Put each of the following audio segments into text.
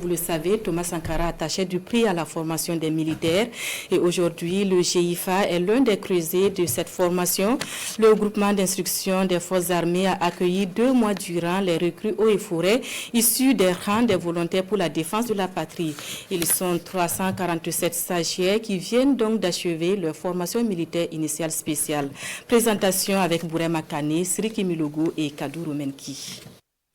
Vous le savez, Thomas Sankara attachait du prix à la formation des militaires et aujourd'hui le GIFA est l'un des creusets de cette formation. Le groupement d'instruction des forces armées a accueilli 2 mois durant les recrues eaux et forêts issus des rangs des volontaires pour la défense de la patrie. Ils sont 347 stagiaires qui viennent donc d'achever leur formation militaire initiale spéciale. Présentation avec Bourema Kane, Sriki Milogo et Kaduru Menki.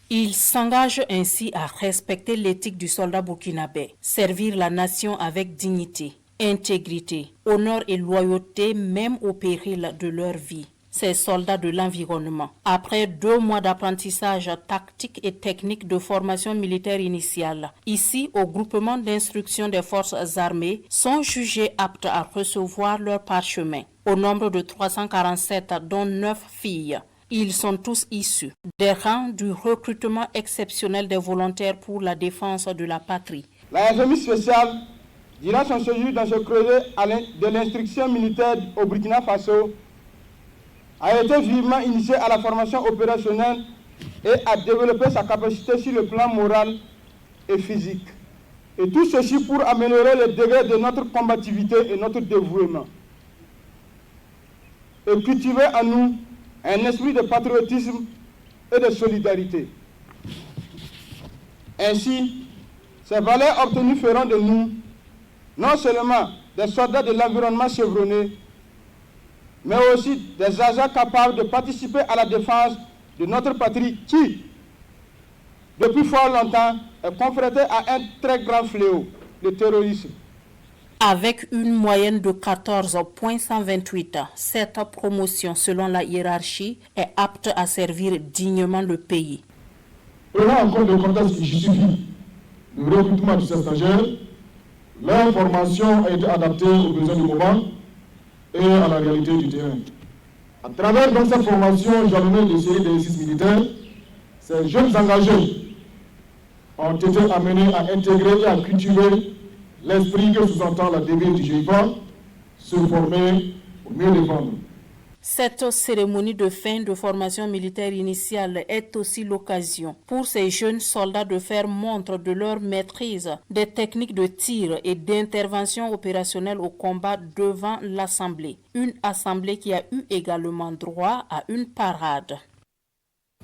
Il s'engage ainsi à respecter l'éthique du soldat burkinabé, servir la nation avec dignité, intégrité, honneur et loyauté même au péril de leur vie. Ces soldats de l'environnement, après 2 mois d'apprentissage tactique et technique de formation militaire initiale, ici au groupement d'instruction des forces armées, sont jugés aptes à recevoir leur parchemin. Au nombre de 347, dont 9 filles. Ils sont tous issus des rangs du recrutement exceptionnel des volontaires pour la défense de la patrie. La FMI spéciale, durant son séjour dans ce creuset de l'instruction militaire au Burkina Faso, a été vivement initiée à la formation opérationnelle et a développé sa capacité sur le plan moral et physique. Et tout ceci pour améliorer le degré de notre combativité et notre dévouement. Et cultiver en nous un esprit de patriotisme et de solidarité. Ainsi, ces valeurs obtenues feront de nous non seulement des soldats de l'environnement chevronnés, mais aussi des agents capables de participer à la défense de notre patrie qui, depuis fort longtemps, est confrontée à un très grand fléau, le terrorisme. Avec une moyenne de 14,128, cette promotion, selon la hiérarchie, est apte à servir dignement le pays. Prenant en compte le contexte qui justifie le recrutement de ces stagiaires, leur formation a été adaptée aux besoins du moment et à la réalité du terrain. À travers donc cette formation jalonnée de séries d'exercices militaires, ces jeunes engagés ont été amenés à intégrer et à cultiver l'esprit que sous-entend la devise du GIFA, se former pour mieux défendre. Cette cérémonie de fin de formation militaire initiale est aussi l'occasion pour ces jeunes soldats de faire montre de leur maîtrise des techniques de tir et d'intervention opérationnelle au combat devant l'Assemblée. Une assemblée qui a eu également droit à une parade.